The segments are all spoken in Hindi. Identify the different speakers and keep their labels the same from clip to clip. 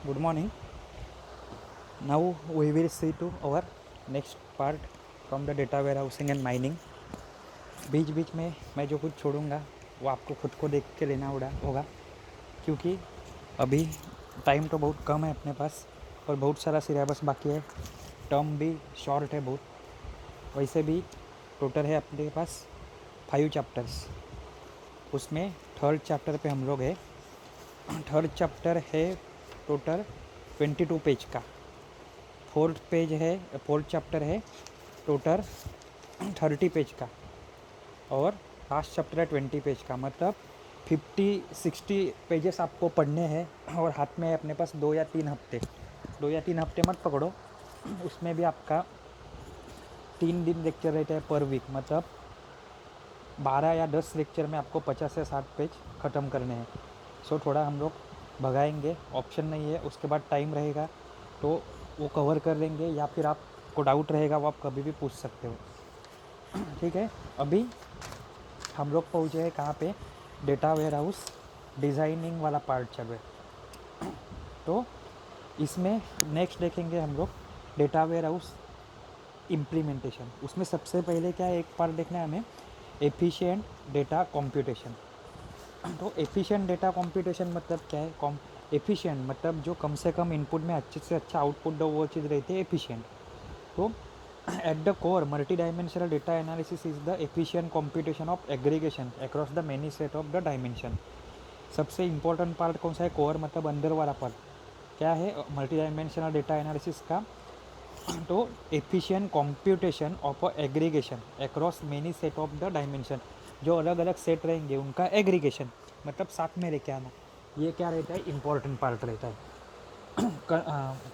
Speaker 1: Good morning. Now we will see to our next part from the data warehousing and mining. बीच बीच में मैं जो कुछ छोड़ूंगा वो आपको खुद को देख के लेना होगा, क्योंकि अभी टाइम तो बहुत कम है अपने पास और बहुत सारा सिलेबस बाकी है, टर्म भी शॉर्ट है बहुत। वैसे भी टोटल है अपने पास 5 चैप्टर्स, उसमें थर्ड चैप्टर पे हम लोग है। थर्ड चैप्टर है टोटल 22 पेज का। फोर्थ चैप्टर है टोटल 30 पेज का और लास्ट चैप्टर है 20 पेज का। मतलब 50-60 पेजेस आपको पढ़ने हैं और हाथ में है अपने पास 2 या 3 हफ्ते मत पकड़ो, उसमें भी आपका 3 दिन लेक्चर रहता है पर वीक। मतलब 12 या 10 लेक्चर में आपको 50 से 60 पेज ख़त्म करने हैं। सो थोड़ा हम लोग भगाएंगे, ऑप्शन नहीं है। उसके बाद टाइम रहेगा तो वो कवर कर लेंगे, या फिर आपको डाउट रहेगा वो आप कभी भी पूछ सकते हो। ठीक है, अभी हम लोग पहुँचे हैं कहाँ पे, डेटा वेयर हाउस डिज़ाइनिंग वाला पार्ट चल रहा है। तो इसमें नेक्स्ट देखेंगे हम लोग डेटा वेयर हाउस इम्प्लीमेंटेशन। उसमें सबसे पहले क्या है, एक पार्ट देखना है हमें, एफिशिएंट डेटा कंप्यूटेशन। तो एफिशिएंट डेटा कंप्यूटेशन मतलब क्या है? एफिशिएंट मतलब जो कम से कम इनपुट में अच्छे से अच्छा आउटपुट दो, वो चीज़ रहती है एफिशिएंट। तो at the core multi dimensional data analysis is the efficient computation of aggregation across the many set of the dimension. सबसे इंपॉर्टेंट पार्ट कौन सा है? कोर मतलब अंदर वाला पार्ट क्या है मल्टी डायमेंशनल डेटा एनालिसिस का? तो efficient computation of aggregation across many set of the dimension. जो अलग अलग सेट रहेंगे उनका एग्रीगेशन मतलब साथ में लेके आना, ये क्या रहता है? इंपॉर्टेंट पार्ट रहता है।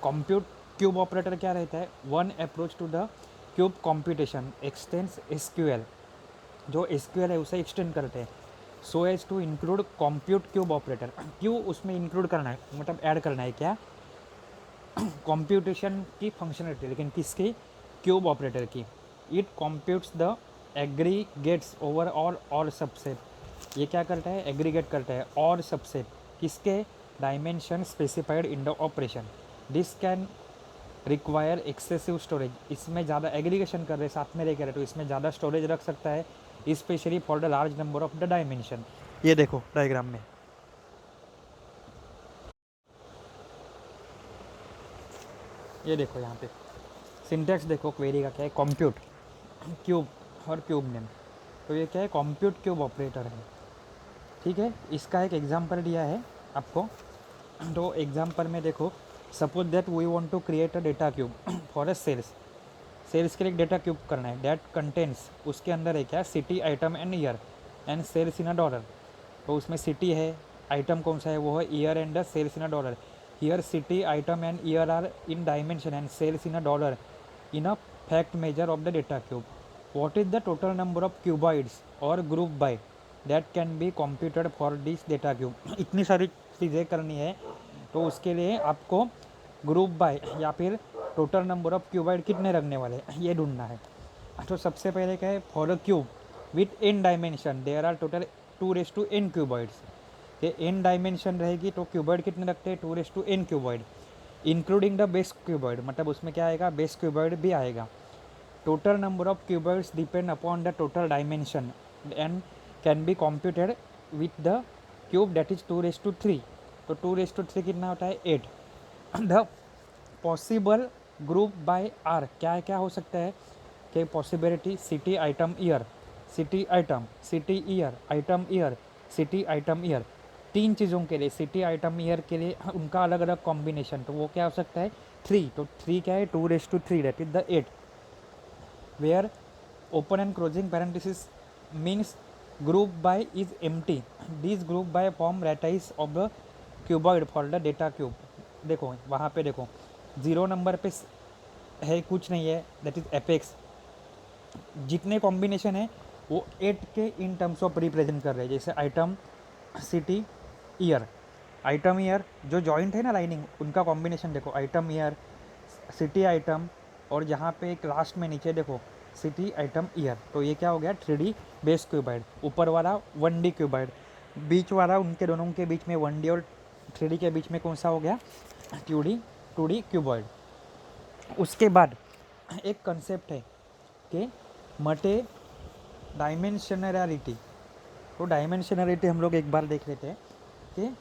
Speaker 1: कंप्यूट क्यूब ऑपरेटर क्या रहता है? One approach to the cube computation extends SQL. जो एसक्यूएल है उसे एक्सटेंड करते हैं so as to include compute cube operator. क्यों उसमें इंक्लूड करना है, मतलब ऐड करना है क्या? कंप्यूटेशन की फंक्शनलिटी, लेकिन किसकी? क्यूब ऑपरेटर की। It computes the aggregates over और सबसेट। ये क्या करता है? एग्रीगेट करता है और सबसेट किसके? Dimension specified in the operation. This can require excessive storage. इसमें ज़्यादा एग्रीगेशन कर रहे साथ में रह कर, तो इसमें ज़्यादा स्टोरेज रख सकता है, specially for the large number of the dimension. ये देखो डायग्राम में, ये देखो यहाँ पे सिंटेक्स देखो क्वेरी का क्या है, कंप्यूट क्यूब और क्यूब नेम। तो ये क्या है? कंप्यूट क्यूब ऑपरेटर है। ठीक है, इसका एक एग्जांपल दिया है आपको। तो एग्जांपल में देखो, suppose that we want to create a data cube for a sales. Sales के लिए एक डेटा क्यूब करना है, दैट कंटेंट्स, उसके अंदर है क्या? City, item and year and sales in a dollar. तो उसमें सिटी है, आइटम कौन सा है? वो है year and the sales in a dollar. Here city, item and year are in dimension and sales in a dollar in a fact measure of the data cube. What is the total number of cuboids or group by that can be computed for this data cube? इतनी सारी चीज़ें करनी है, तो उसके लिए आपको ग्रुप बाय या फिर टोटल नंबर ऑफ क्यूबॉइड कितने रखने वाले ये ढूंढना है। तो सबसे पहले क्या है? For a cube with n dimension there are total 2n cuboids. ये एन डायमेंशन रहेगी तो क्यूबॉइड कितने रखते हैं? 2n cuboid including the base cuboid. मतलब उसमें क्या आएगा? बेस क्यूबॉइड भी आएगा। Total number of cuboids depend upon the total dimension and can be computed with the cube that is 2/3। तो 2/3 कितना होता है? 8। The possible group by are क्या क्या हो सकता है कि possibility? City, item, year, city, item, city, year, item, year, city, item, year. 3 चीज़ों के लिए, सिटी, आइटम, ईयर के लिए उनका अलग अलग कॉम्बिनेशन, तो वो क्या हो सकता है? 3। तो 3 क्या है? 2/3 that is the 8, where open and closing parenthesis means group by is empty. This group by form lattice of the cuboid for the data cube. देखो वहाँ पे देखो 0 नंबर पे है कुछ नहीं है, दैट इज एपेक्स। जितने कॉम्बिनेशन है वो 8 के इन टर्म्स ऑफ रिप्रेजेंट कर रहे हैं। जैसे item, city, year. Item, year जो जॉइंट है ना लाइनिंग, उनका कॉम्बिनेशन देखो, आइटम, ईयर, सिटी, आइटम, और जहाँ पे एक लास्ट में नीचे देखो सिटी, आइटम, ईयर। तो ये क्या हो गया? 3D base cuboid. ऊपर वाला 1D क्यूबाइड, बीच वाला उनके दोनों के बीच में 1D और 3D के बीच में कौन सा हो गया? Two D cuboid. उसके बाद एक कंसेप्ट है कि मटे डायमेंशनलिटी। तो डायमेंशनलिटी हम लोग एक बार देख लेते हैं कि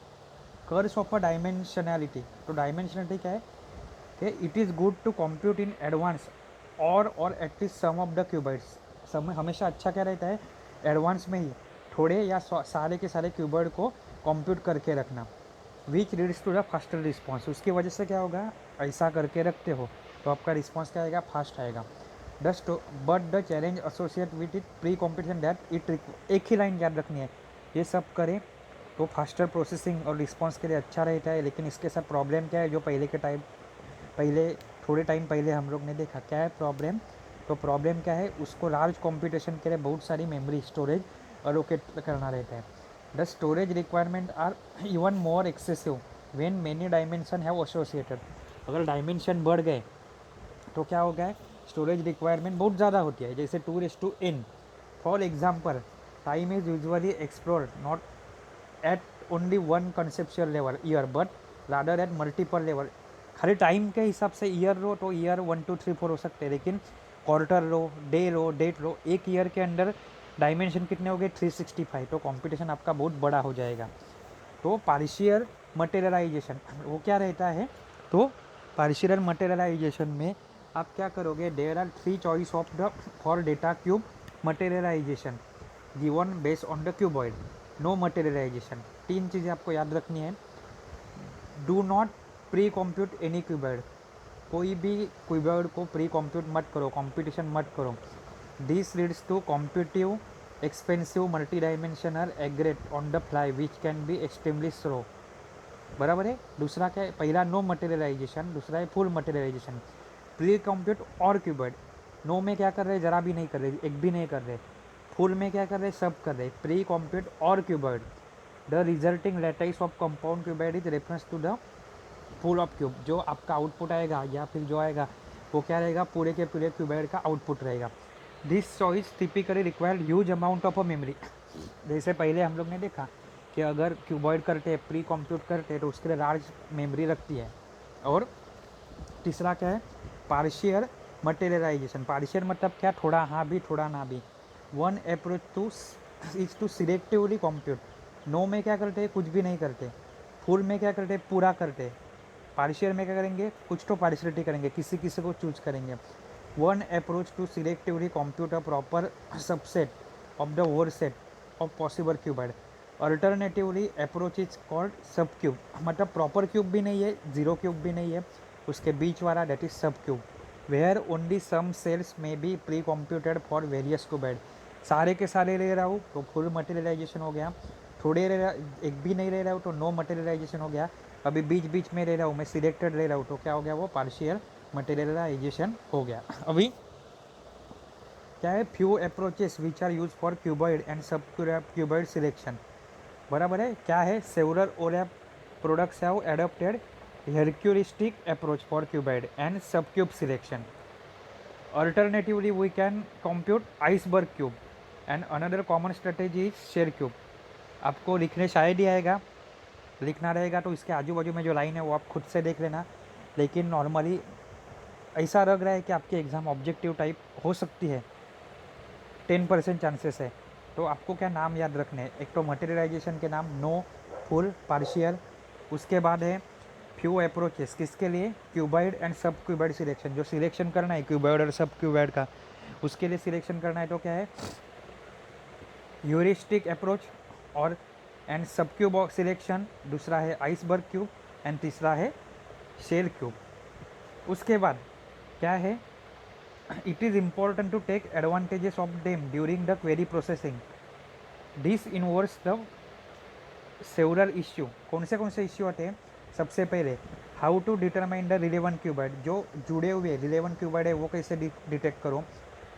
Speaker 1: कर्व्स ऑफ अ डायमेंशनलिटी। तो डायमेंशनलिटी क्या है कि it is good to compute in advance और at least some of the cuboids. समय हमेशा अच्छा क्या रहता है, एडवांस में ही थोड़े या सारे के सारे क्यूबॉइड को कंप्यूट करके रखना। Which leads to the faster response. उसकी वजह से क्या होगा, ऐसा करके रखते हो तो आपका रिस्पॉन्स क्या आएगा, फास्ट आएगा। But the challenge associate with it pre competition that it एक ही लाइन याद रखनी है, ये सब करें तो फास्टर प्रोसेसिंग और रिस्पॉन्स के लिए अच्छा रहता है। लेकिन इसके साथ प्रॉब्लम क्या है, जो पहले थोड़े टाइम पहले हम लोग ने देखा, क्या है प्रॉब्लम। तो प्रॉब्लम क्या है, उसको लार्ज कंप्यूटेशन के लिए बहुत सारी मेमोरी स्टोरेज अलोकेट करना रहता है। The storage requirement are even more excessive when many dimension have associated. अगर डायमेंशन बढ़ गए तो क्या हो गया है, स्टोरेज रिक्वायरमेंट बहुत ज़्यादा होती है। जैसे 2:n। For example, time is usually explored not at only one conceptual level year but rather at multiple level. खाली टाइम के हिसाब से ईयर लो तो ईयर 1 2 3 4 हो सकते हैं, लेकिन क्वार्टर लो, डे लो, डेट लो, एक ईयर के अंदर डायमेंशन कितने हो गए, 365। तो कंपटीशन आपका बहुत बड़ा हो जाएगा। तो पार्शियल मटेरियलाइजेशन वो क्या रहता है, तो पार्शियल मटेरियलाइजेशन में आप क्या करोगे, there are 3 choice of the for data cube materialization given based on the cuboid. No materialization. 3 चीज़ें आपको याद रखनी है। Do not precompute any cuboid. कोई भी क्यूबॉइड को प्री कॉम्प्यूट मत करो, कंपटीशन मत करो। This leads to competitive expensive multi dimensional aggregate on the fly which can be extremely slow. बराबर है। दूसरा क्या है, पहला नो मटेरियलाइजेशन, दूसरा है full materialisation. Pre compute all cuboid. No में क्या कर रहे, जरा भी नहीं कर रहे, एक भी नहीं कर रहे। फुल में क्या कर रहे, सब कर रहे। Precompute all cuboid. The resulting lattice of compound cuboid is reference to the full of cube. जो आपका आउटपुट आएगा या फिर जो आएगा वो क्या रहेगा, पूरे के पूरे क्यूबॉइड का आउटपुट रहेगा। This choice typically required huge amount of a memory. जैसे पहले हम लोग ने देखा कि अगर क्यूबॉइड करते हैं, प्री कंप्यूट करते हैं, तो उसके लिए लार्ज मेमोरी रखती है। और तीसरा क्या है, पार्शियल मटेरियलाइजेशन। पार्शियल मतलब क्या, थोड़ा हाँ भी थोड़ा ना भी। One approach to is to selectively compute. नो में क्या करते हैं, कुछ भी नहीं करते। फुल में क्या करते हैं, पूरा करते। पार्शियल में क्या करेंगे, कुछ तो पार्शियलिटी करेंगे, किसी किसी को चूज करेंगे। One approach to selectively compute a proper subset of the whole set of possible cuboid. Alternatively approach is called sub cube. मतलब प्रॉपर क्यूब भी नहीं है, जीरो क्यूब भी नहीं है, उसके बीच वाला that is sub cube. Where only some cells may be precomputed for various cuboid. सारे के सारे ले रहा हूँ तो फुल मटेरियलाइजेशन हो गया, थोड़े ले रहा, एक भी नहीं ले रहा हूँ तो नो मटेरियलाइजेशन हो गया। अभी बीच बीच में ले रहा हूँ, मैं सिलेक्टेड ले रहा हूँ तो क्या हो गया, वो पार्शियल मटेरियलाइजेशन हो गया। अभी क्या है, few approaches which are use for cuboid and sub cuboid selection. बराबर है। क्या है, several OLAP products have adopted heuristic approach for cuboid and sub cube selection. Alternatively we can compute iceberg cube and another common strategy is shell cube. आपको लिखने शायद ही आएगा, लिखना रहेगा तो इसके आजू बाजू में जो लाइन है वो आप खुद से देख लेना। लेकिन नॉर्मली ऐसा लग रहा है कि आपके एग्ज़ाम ऑब्जेक्टिव टाइप हो सकती है, 10% चांसेस है। तो आपको क्या नाम याद रखने हैं, एक तो मटेरियलाइजेशन के नाम, नो, फुल, पार्शियल। उसके बाद है फ्यू अप्रोचेस, किसके लिए, cuboid and sub cuboid selection. जो सिलेक्शन करना है क्यूबॉइड और सब क्यूबॉइड का, उसके लिए सिलेक्शन करना है तो क्या है, ह्यूरिस्टिक अप्रोच और एंड सब क्यूब सिलेक्शन। दूसरा है आइसबर्ग क्यूब एंड तीसरा है शेल क्यूब। उसके बाद क्या है, it is important to take advantages of them during the query processing. This involves the several issue. कौन से इश्यू आते हैं, सबसे पहले how to determine the relevant cuboid. जो जुड़े हुए रिलेवेंट क्यूबॉइड है वो कैसे डिटेक्ट करो।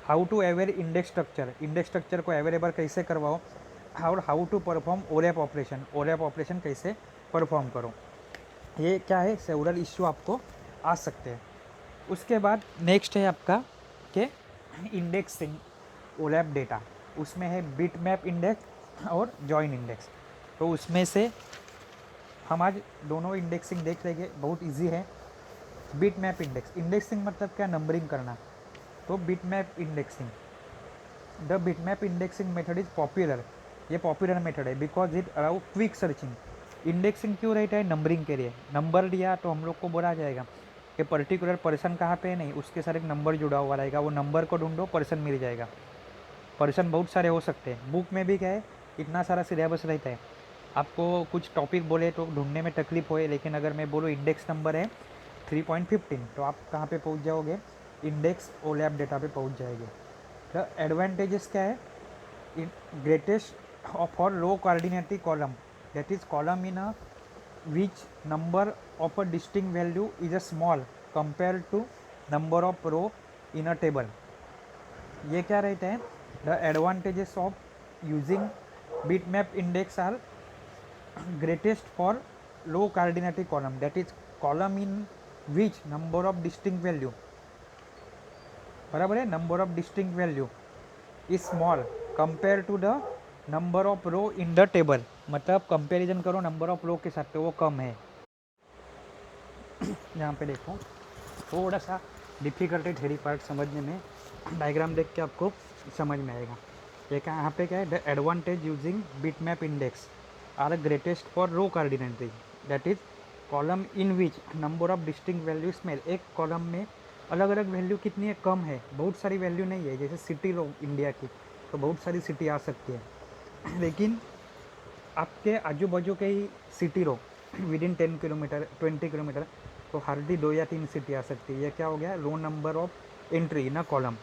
Speaker 1: How to aware index structure, index structure को अवेलेबल कैसे करवाओ। और how to perform OLAP operation, OLAP operation कैसे परफॉर्म करो। ये क्या है, सेवरल इश्यू आपको आ सकते हैं। उसके बाद नेक्स्ट है आपका के इंडेक्सिंग ओरैप डेटा। उसमें है बिट मैप इंडेक्स और जॉइन इंडेक्स। तो उसमें से हम आज दोनों इंडेक्सिंग देख लेंगे, बहुत इजी है। बिट मैप इंडेक्स, इंडेक्सिंग मतलब क्या, नंबरिंग करना। तो bit map indexing, the bit map indexing method is popular, ये पॉपुलर मेथड है because it allow quick searching. Indexing क्यों रहता है, नंबरिंग के लिए। नंबर दिया तो हम लोग को बोला जाएगा कि पर्टिकुलर पर्सन कहाँ पे है, नहीं, उसके साथ एक नंबर जुड़ा हुआ रहेगा, वो नंबर को ढूंढो, पर्सन मिल जाएगा। पर्सन बहुत सारे हो सकते हैं, बुक में भी क्या है, इतना सारा सिलेबस रहता है, आपको कुछ टॉपिक बोले तो ढूंढने में तकलीफ होए, लेकिन अगर मैं बोलूँ इंडेक्स नंबर है 3.15, तो आप कहाँ पे पहुँच जाओगे, इंडेक्स ओलैप डेटा पे पहुँच जाएंगे। द एडवांटेजेस क्या है, greatest for low coordinating column, that is column in a which number of a distinct value is a small compared to number of row in a table। ये क्या रहता है, the advantages of using bitmap index are greatest for low coordinating column, that is column in which number of distinct value, बराबर है, number of distinct value is small compare to the number of row in the table, मतलब कंपैरिजन करो नंबर ऑफ रो के साथ तो वो कम है। यहाँ पे देखो थोड़ा सा डिफ़िकल्ट है थ्योरी पार्ट समझने में, डायग्राम देख के आपको समझ में आएगा। ये क्या यहाँ पे क्या है, the advantage using bitmap index are greatest for low cardinality, that is column in which number of distinct value small, एक कॉलम में अलग अलग वैल्यू कितनी है, कम है, बहुत सारी वैल्यू नहीं है। जैसे सिटी लो इंडिया की, तो बहुत सारी सिटी आ सकती है, लेकिन आपके आजू बाजू के ही city row within 10 kilometre 20 kilometre, तो हार्डली 2 या 3 सिटी आ सकती है। ये क्या हो गया, low number of entry in a column.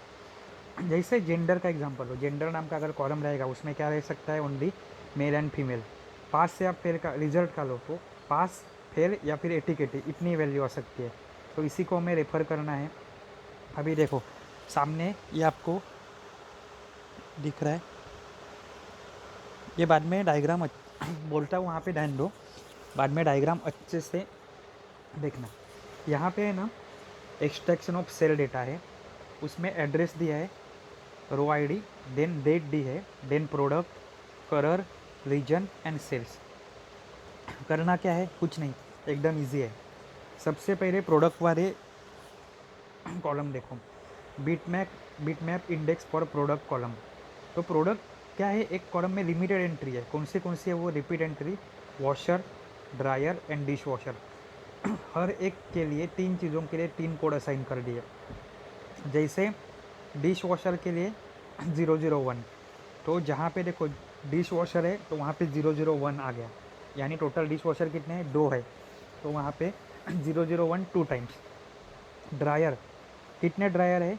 Speaker 1: जैसे जेंडर का एग्जांपल हो, जेंडर नाम का अगर कॉलम रहेगा उसमें क्या रह सकता है, ओनली मेल एंड फीमेल। पास से आप फेल का रिजल्ट का लो तो पास, फेल या फिर एटिकेटी, इतनी वैल्यू आ सकती है। तो इसी को हमें रेफ़र करना है। अभी देखो सामने ये आपको दिख रहा है, ये बाद में डायग्राम बोलता हूँ, वहाँ पे ध्यान दो, बाद में डायग्राम अच्छे से देखना। यहाँ पे है ना एक्सट्रैक्शन ऑफ सेल डेटा है, उसमें एड्रेस दिया है, रो आईडी, देन डेट दी है, then product, colour, region and sales. करना क्या है, कुछ नहीं, एकदम इजी है। सबसे पहले प्रोडक्ट वाले कॉलम देखो, bit map index for product column. तो प्रोडक्ट क्या है, एक कॉलम में लिमिटेड एंट्री है, कौन सी है वो, repeat entry, washer, dryer and dish washer. हर एक के लिए 3 चीज़ों के लिए 3 कोड असाइन कर दिए। जैसे डिश वॉशर के लिए 001, तो जहाँ पे देखो डिश वॉशर है तो वहाँ पे 001 आ गया, यानी टोटल डिश वॉशर कितने हैं, 2 है, तो वहाँ पे 001 2 टाइम्स। ड्रायर, कितने ड्रायर है,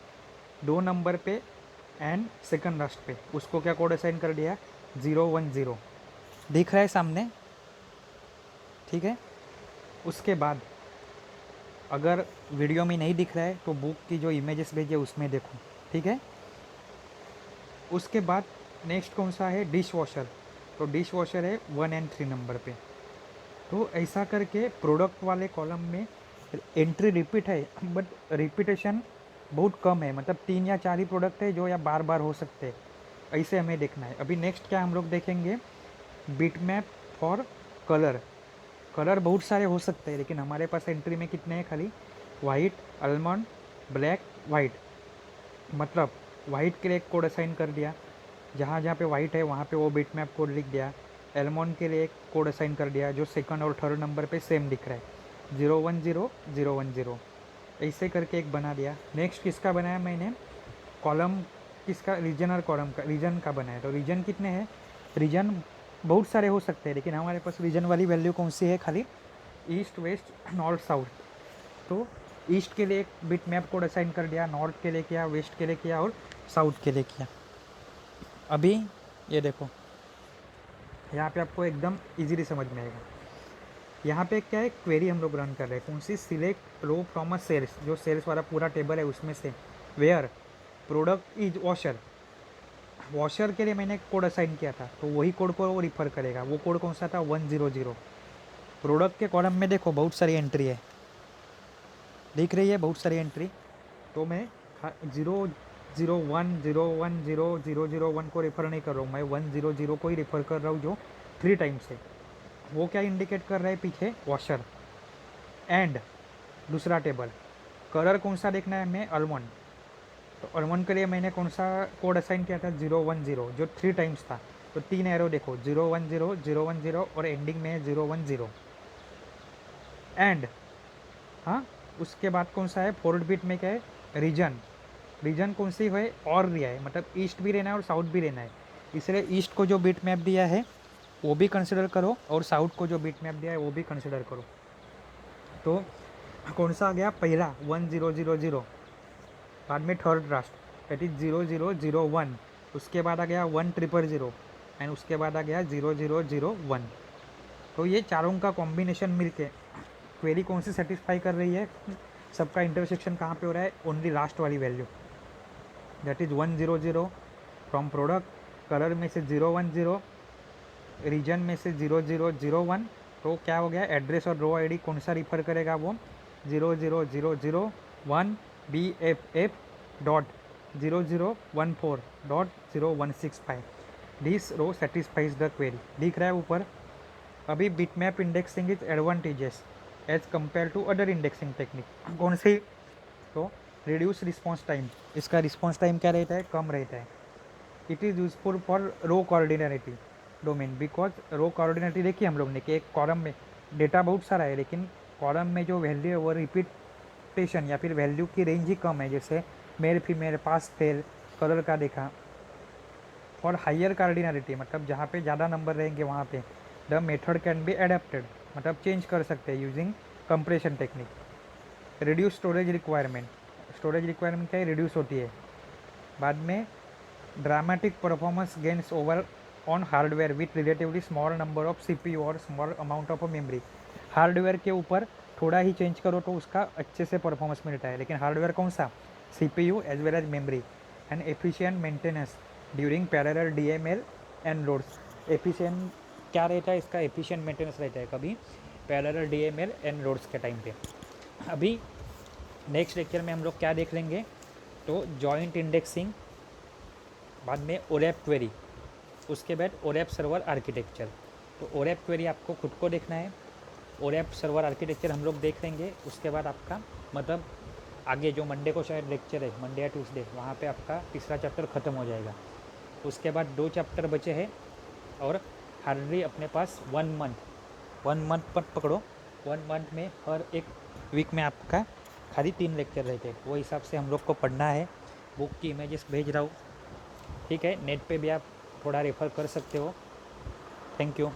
Speaker 1: 2 नंबर पे एंड सेकंड लास्ट पे, उसको क्या कोड असाइन कर दिया, 010। दिख रहा है सामने, ठीक है। उसके बाद अगर वीडियो में नहीं दिख रहा है तो बुक की जो इमेजेस भेजे उसमें देखो, ठीक है। उसके बाद नेक्स्ट कौन सा है, डिश वॉशर, तो डिश वॉशर है 1 एंड 3 नंबर पे। तो ऐसा करके प्रोडक्ट वाले कॉलम में एंट्री रिपीट है, बट रिपीटेशन बहुत कम है, मतलब 3 या 4 ही प्रोडक्ट है जो या बार बार हो सकते हैं, ऐसे हमें देखना है। अभी नेक्स्ट क्या हम लोग देखेंगे, bit map for colour. Colour बहुत सारे हो सकते हैं, लेकिन हमारे पास एंट्री में कितने हैं, खाली वाइट, आलमंड, ब्लैक, वाइट। मतलब वाइट के लिए एक कोड असाइन कर दिया, जहाँ जहाँ पे वाइट है वहाँ पे वो बिट मैप कोड लिख दिया। आलमंड के लिए एक कोड असाइन कर दिया जो सेकंड और थर्ड नंबर पे सेम दिख रहा है, 010 010, ऐसे करके एक बना दिया। नेक्स्ट किसका बनाया मैंने, कॉलम किसका, रीजन और कॉलम का, रीजन का बनाया। तो रीजन कितने हैं, रीजन बहुत सारे हो सकते हैं, लेकिन हमारे पास रीजन वाली वैल्यू कौन सी है, खाली ईस्ट, वेस्ट, नॉर्थ, साउथ। तो ईस्ट के लिए एक बिट मैप कोड असाइन कर दिया, नॉर्थ के लिए किया, वेस्ट के लिए किया और साउथ के लिए किया। अभी ये देखो यहाँ पे आपको एकदम इजीली समझ में आएगा। यहाँ पे क्या है, क्वेरी हम लोग रन कर रहे हैं, कौन सी, select row from a sales, जो सेल्स वाला पूरा टेबल है उसमें से, where product is washer. Washer के लिए मैंने कोड असाइन किया था, तो वही कोड को वो रिफ़र करेगा। वो कोड कौन सा था, 100। प्रोडक्ट के कॉलम में देखो बहुत सारी एंट्री है, दिख रही है बहुत सारी एंट्री, तो मैं 001 010 001 को रेफ़र नहीं कर रहा हूँ, मैं 100 को ही रेफ़र कर रहा हूँ, जो 3 टाइम्स है। वो क्या इंडिकेट कर रहा है पीछे, वॉशर। एंड दूसरा टेबल, कलर कौन सा देखना है हमें, अलमंड। तो अलमंड के लिए मैंने कौन सा कोड असाइन किया था, 010, जो 3 टाइम्स था। तो 3 एरो देखो, 010, 010 और एंडिंग में 010। एंड हाँ, उसके बाद कौन सा है, फोर्थ बिट में क्या है, रीजन। रीजन कौन सी है, और दिया है, मतलब ईस्ट भी रहना है और साउथ भी रहना है। इसलिए ईस्ट को जो बिट मैप दिया है वो भी कंसिडर करो, और साउथ को जो बिट मैप दिया है वो भी कंसिडर करो। तो कौन सा आ गया, पहला 1000, बाद में थर्ड रास्ट दैट इज 0001, उसके बाद आ गया 1000 एंड उसके बाद आ गया 0001। तो ये चारों का कॉम्बिनेशन मिलके क्वेरी कौन सी सेटिस्फाई कर रही है, सबका इंटरसेक्शन कहाँ पे हो रहा है, ओनली लास्ट वाली value that is 100 from product, colour में से 010, रीजन में से 0001। तो क्या हो गया, एड्रेस और रो आईडी कौन सा रिफर करेगा, वो 00001 BFF dot 0014 dot 0165। This row satisfies the query, दिख रहा है ऊपर। अभी bitmap indexing is advantages as compare to other indexing technique, कौन सी, तो रिड्यूस रिस्पॉन्स टाइम, इसका रिस्पॉन्स टाइम क्या रहता है, कम रहता है। It is useful for row coordinative domain, because row coordinative देखिए हम लोग ने कि एक कॉलम में डेटा बहुत सारा है, लेकिन कॉलम में जो वैल्यू है वो रिपीटेशन या फिर वैल्यू की रेंज ही कम है, जैसे male female, pass fail, colour का देखा। फॉर हाइयर कार्डिनलिटी, मतलब जहाँ पे ज़्यादा नंबर रहेंगे वहाँ पे the method can be adapted, मतलब चेंज कर सकते हैं using compression technique. Reduce storage requirement, storage requirement क्या है, रिड्यूस होती है। बाद में dramatic performance gains over on hardware with relatively small number of CPU और small amount of memory. Hardware के ऊपर थोड़ा ही चेंज करो तो उसका अच्छे से परफॉर्मेंस मिलता है, लेकिन हार्डवेयर कौन सा, CPU as well as memory. And efficient maintenance during parallel DML and loads. Efficient क्या रहता है इसका, एफिशिएंट मेंटेनेंस रहता है कभी पैरेलल DML एंड लोड्स के टाइम पे। अभी नेक्स्ट लेक्चर में हम लोग क्या देख लेंगे, तो जॉइंट इंडेक्सिंग, बाद में ओरैप क्वेरी, उसके बाद ओरैप सर्वर आर्किटेक्चर। तो ओरैप क्वेरी आपको खुद को देखना है, ओरैप सर्वर आर्किटेक्चर हम लोग देख लेंगे। उसके बाद आपका मतलब आगे जो मंडे को शायद लेक्चर है, मंडे या ट्यूसडे, वहाँ पे आपका तीसरा चैप्टर ख़त्म हो जाएगा। उसके बाद 2 चैप्टर बचे हैं, और हार्डली अपने पास 1 मंथ पर पकड़ो। 1 मंथ में हर एक वीक में आपका खाली 3 लेक्चर रहते हैं, वो हिसाब से हम लोग को पढ़ना है। बुक की इमेजेस भेज रहा हूँ, ठीक है, नेट पे भी आप थोड़ा रेफ़र कर सकते हो। Thank you.